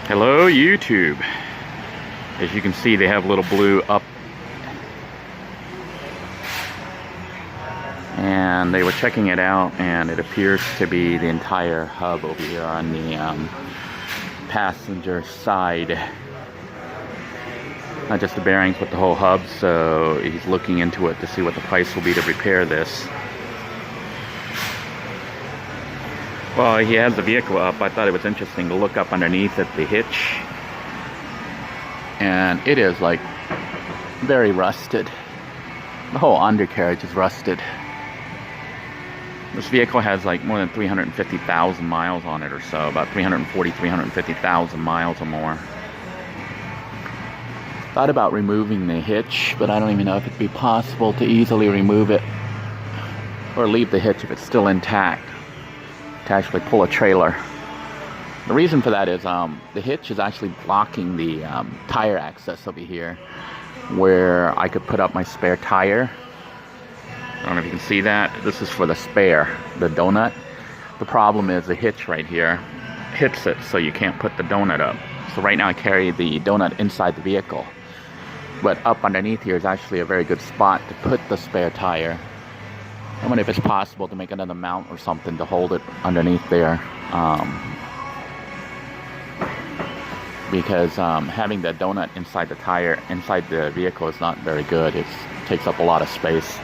Hello YouTube. As you can see, they have a little blue up, and they were checking it out, and it appears to be the entire hub over here on the passenger side, not just the bearings but the whole hub. So he's looking into it to see what the price will be to repair this. Well, he has the vehicle up. I thought it was interesting to look up underneath at the hitch, and it is like very rusted. The whole undercarriage is rusted. This vehicle has like more than 350,000 miles on it or so, about 350,000 miles or more. Thought about removing the hitch, but I don't even know if it'd be possible to easily remove it or leave the hitch if it's still intact, to actually pull a trailer. The reason for that is the hitch is actually blocking the tire access over here, where I could put up my spare tire. I don't know if you can see that. This is for the spare, the donut. The problem is the hitch right here hits it, so you can't put the donut up. So right now I carry the donut inside the vehicle, but up underneath here is actually a very good spot to put the spare tire. I wonder if it's possible to make another mount or something to hold it underneath there. Because having the donut inside the tire, inside the vehicle, is not very good. It takes up a lot of space.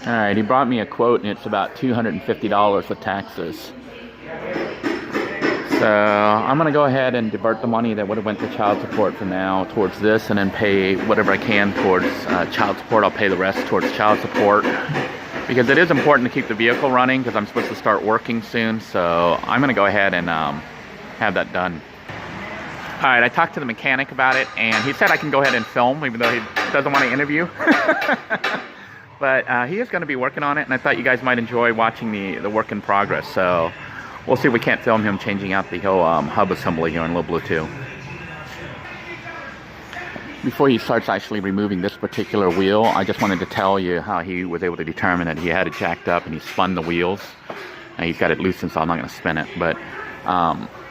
Alright, he brought me a quote, and it's about $250 with taxes. So I'm going to go ahead and divert the money that would have went to child support for now towards this, and then pay whatever I can towards child support. I'll pay the rest towards child support, because it is important to keep the vehicle running, because I'm supposed to start working soon. So I'm going to go ahead and have that done. Alright, I talked to the mechanic about it, and he said I can go ahead and film, even though he doesn't want to interview. But he is going to be working on it, and I thought you guys might enjoy watching the work in progress. So we'll see if we can't film him changing out the whole hub assembly here in Little Blue 2. Before he starts actually removing this particular wheel, I just wanted to tell you how he was able to determine that he had it jacked up, and he spun the wheels. Now he's got it loosened, so I'm not going to spin it, but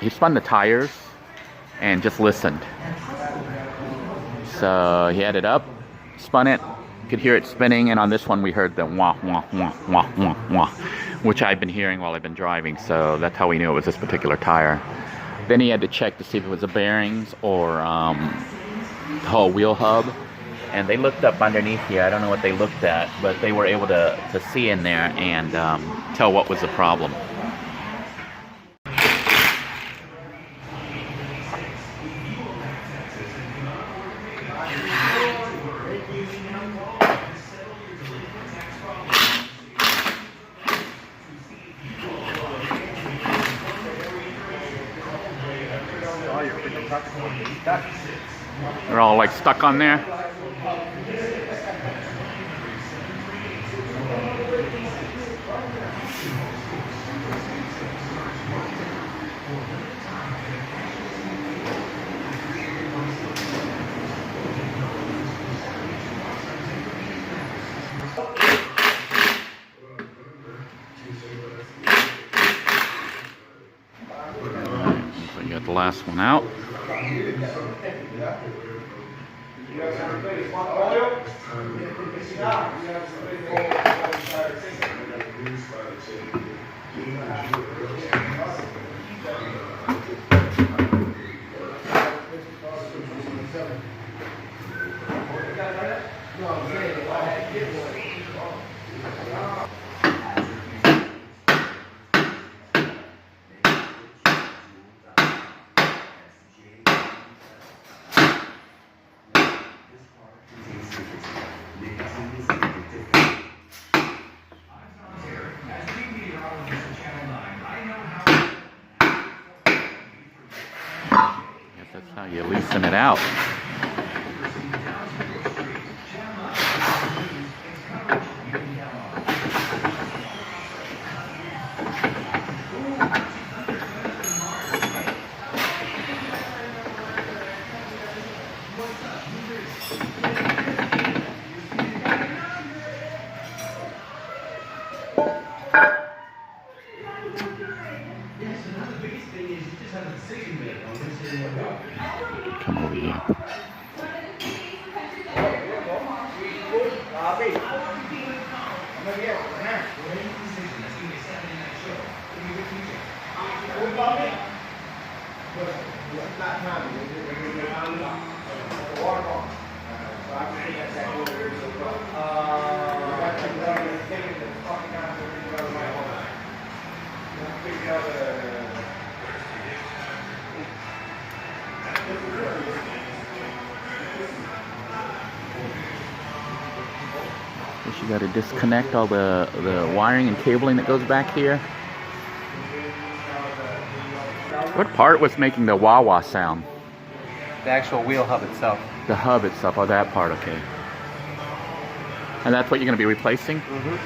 he spun the tires and just listened. So he had it up, spun it, could hear it spinning, and on this one we heard the wah, wah, wah, wah, wah, wah, which I've been hearing while I've been driving, so that's how we knew it was this particular tire. Then he had to check to see if it was the bearings or the whole wheel hub, and they looked up underneath here. I don't know what they looked at, but they were able to see in there and tell what was the problem. They're all like stuck on there. So you got the last one out. That's how you loosen it out. Yes, another biggest thing is Come over here. Guess you got to disconnect all the wiring and cabling that goes back here. What part was making the wah-wah sound? The actual wheel hub itself. The hub itself, oh that part, okay. And that's what you're going to be replacing? Mm-hmm.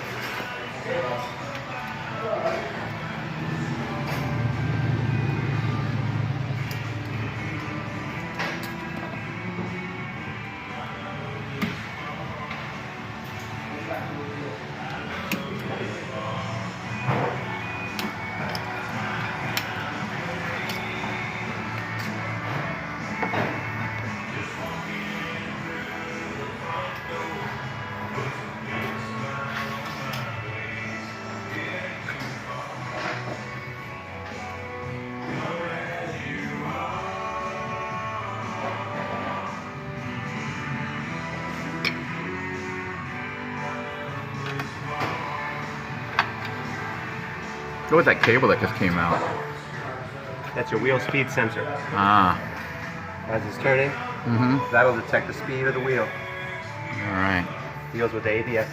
What was that cable that just came out? That's your wheel speed sensor. Ah. As it's turning, that'll detect the speed of the wheel. Alright. Deals with the ABS.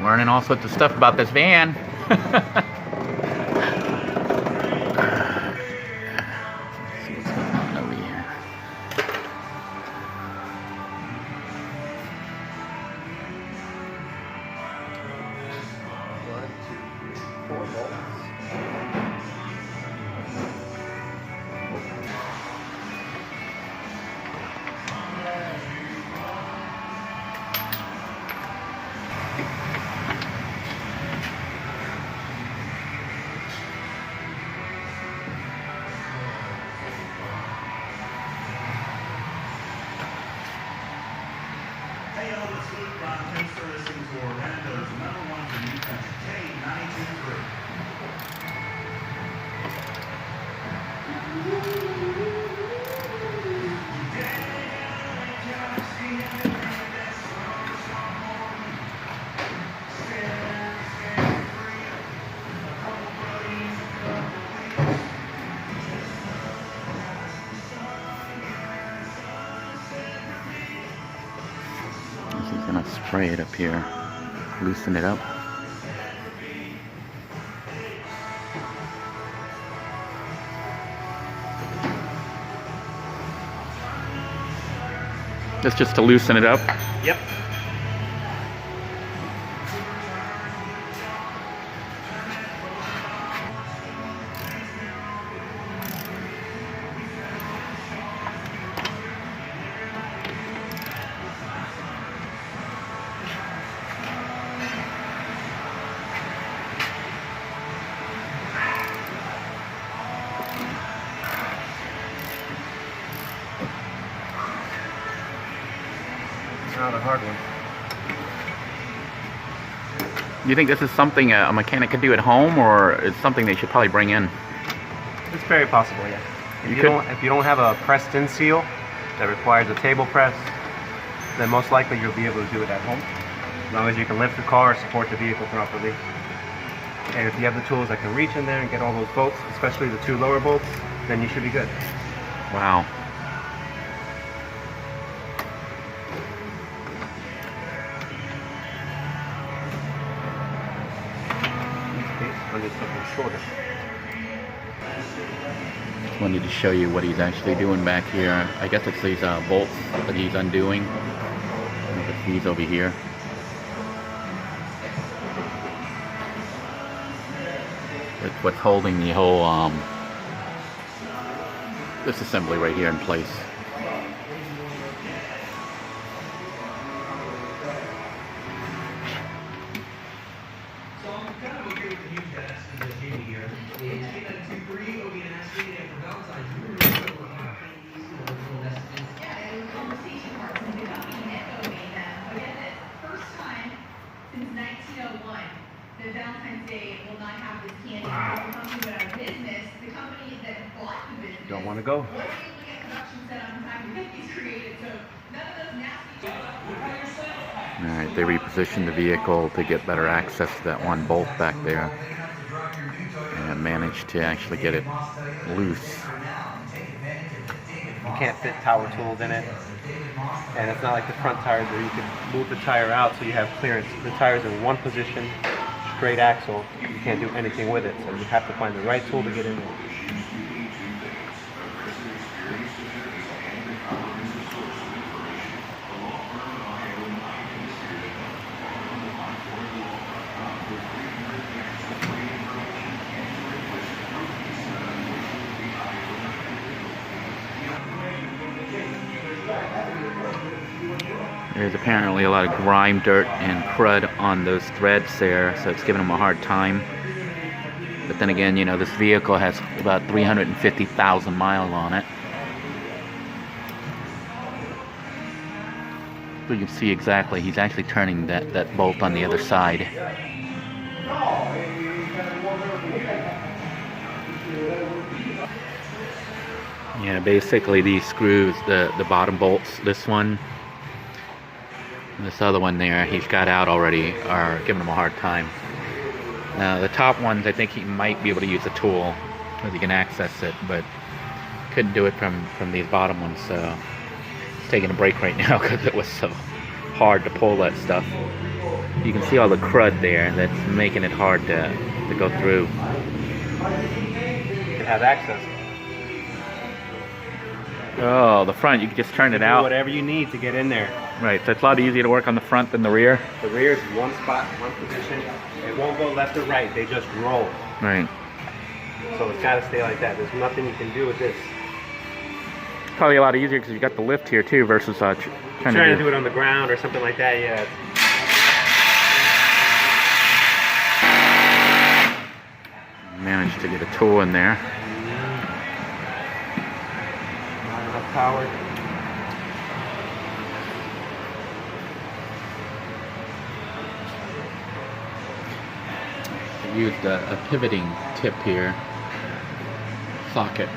Learning all sorts of stuff about this van. Let's see what's going on over here. One, two, three, 4 volts. Hey, yo, it's Luke Brown. Thanks for listening to Orlando's #1 for New Country K92.3. He's gonna spray it up here, loosen it up. That's just to loosen it up. Yep. Not a hard one. Do you think this is something a mechanic could do at home, or it's something they should probably bring in? It's very possible, yeah. You If you don't have a pressed-in seal that requires a table press, then most likely you'll be able to do it at home. As long as you can lift the car, support the vehicle properly. And if you have the tools that can reach in there and get all those bolts, especially the 2 lower bolts, then you should be good. Wow. On this something shorter. Just wanted to show you what he's actually doing back here. I guess it's these bolts that he's undoing. It's these over here. It's what's holding the whole this assembly right here in place. So I'm kind of okay with the new gas that came here. We they will not have this candy. The company went out of business. The company that bought the business Don't want to go. wasn't able to get production set up in time to get these created. So none of those nasty. Alright, they repositioned the vehicle to get better access to that one bolt back there. And managed to actually get it loose. You can't fit power tools in it. And it's not like the front tires where you can move the tire out so you have clearance. The tire's in one position, straight axle. You can't do anything with it. So you have to find the right tool to get in there. There's apparently a lot of grime, dirt, and crud on those threads there, so it's giving them a hard time. But then again, you know, this vehicle has about 350,000 miles on it. So you can see exactly, he's actually turning that bolt on the other side. Yeah, basically these screws, the bottom bolts, this one, and this other one there, he's got out already, are giving him a hard time. Now the top ones, I think he might be able to use a tool, because he can access it, but couldn't do it from these bottom ones, so he's taking a break right now because it was so hard to pull that stuff. You can see all the crud there, that's making it hard to go through. You can have access. Oh, the front, you can just turn it Do out. whatever you need to get in there. Right, so it's a lot easier to work on the front than the rear. The rear is one spot, one position. It won't go left or right. They just roll. Right. So it's got to stay like that. There's nothing you can do with this. Probably a lot easier because you got the lift here too versus trying Trying to do it on the ground or something like that, yeah. Managed to get a tool in there. Not enough power. I used a pivoting tip here. Socket.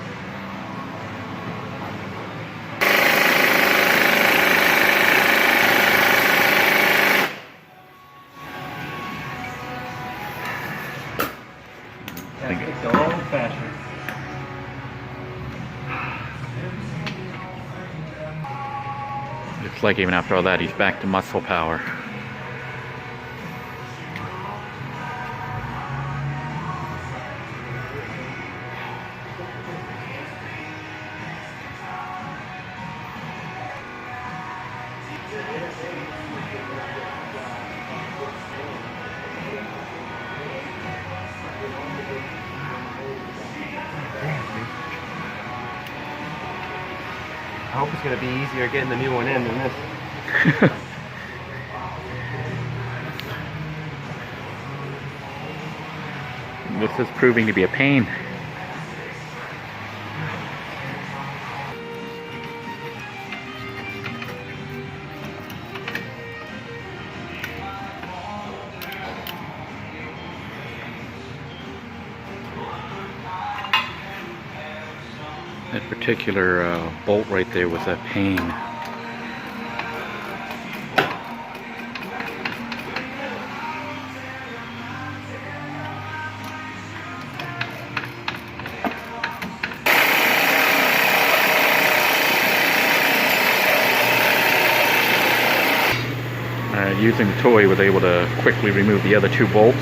It's the old-fashioned. Looks like even after all that, he's back to muscle power. I hope it's going to be easier getting the new one in than this. This is proving to be a pain. That particular bolt right there was a pain. Using the tool, he was able to quickly remove the other two bolts.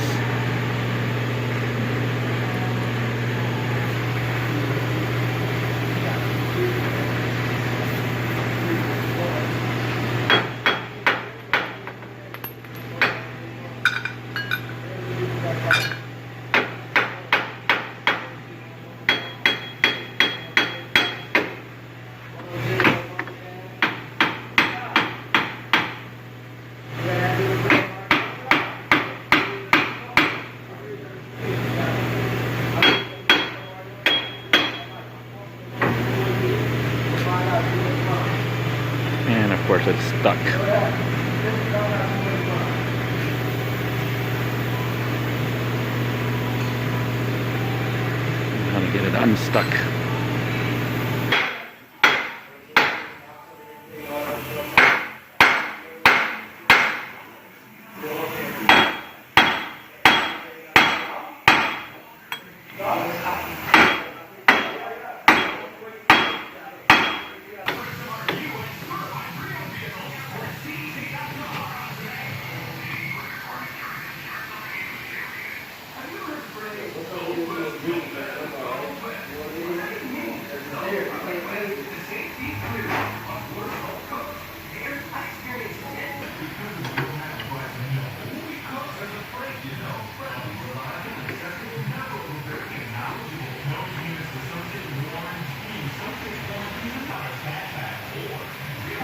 And of course it's stuck. it unstuck.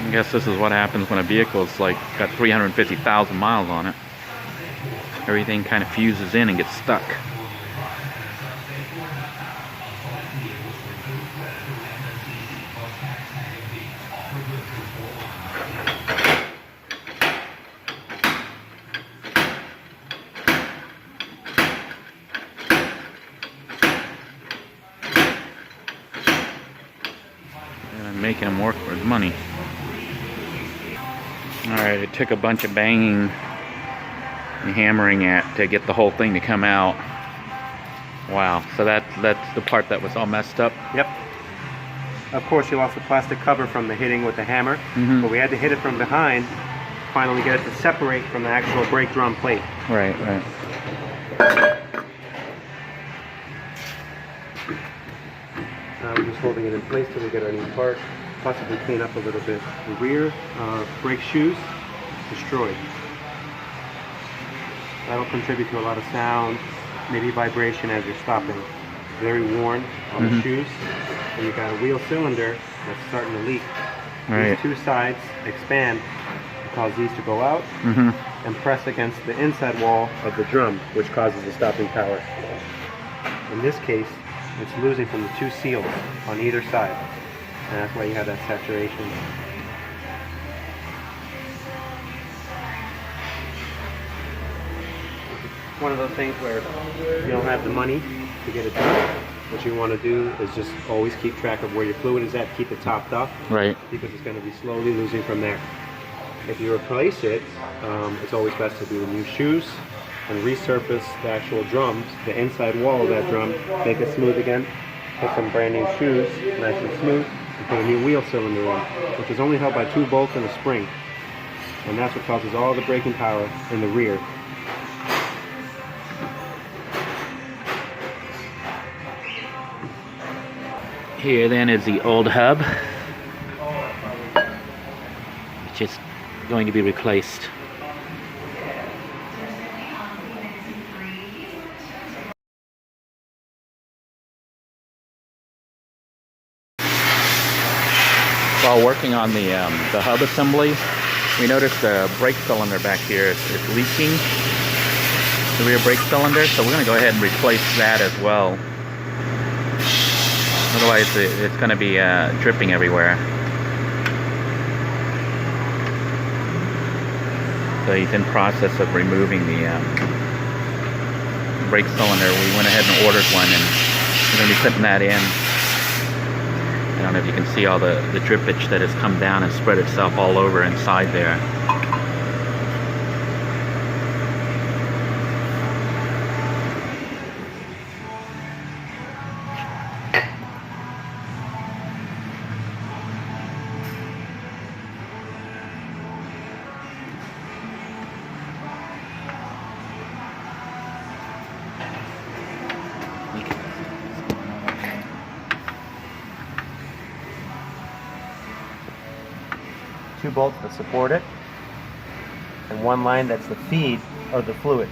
I guess this is what happens when a vehicle's like got 350,000 miles on it. Everything kind of fuses in and gets stuck. And I'm making him work for his money. Alright, it took a bunch of banging and hammering to get the whole thing to come out. Wow, so that's the part that was all messed up. Yep. Of course, you lost the plastic cover from the hitting with the hammer, but we had to hit it from behind, finally get it to separate from the actual brake drum plate. Right. Now we're just holding it in place till we get our new part, possibly clean up a little bit. The rear brake shoes destroyed. That'll contribute to a lot of sound, maybe vibration as you're stopping. Very worn on the shoes. And you got a wheel cylinder that's starting to leak. Right. These two sides expand to cause these to go out and press against the inside wall of the drum, which causes the stopping power. In this case, it's losing from the two seals on either side. And that's why you have that saturation. One of those things where you don't have the money to get it done. What you want to do is just always keep track of where your fluid is at, keep it topped up, Right. because it's going to be slowly losing from there. If you replace it, it's always best to do new shoes and resurface the actual drums, the inside wall of that drum, make it smooth again, put some brand new shoes, nice and smooth, and put a new wheel cylinder in, which is only held by 2 bolts and a spring. And that's what causes all the braking power in the rear. Here then is the old hub, which is going to be replaced. While working on the hub assembly, we noticed the brake cylinder back here is leaking, the rear brake cylinder, so we're going to go ahead and replace that as well. Otherwise, it's going to be dripping everywhere. So he's in process of removing the brake cylinder. We went ahead and ordered one, and we're going to be putting that in. I don't know if you can see all the drippage that has come down and spread itself all over inside there. Two bolts that support it, and one line that's the feed of the fluid.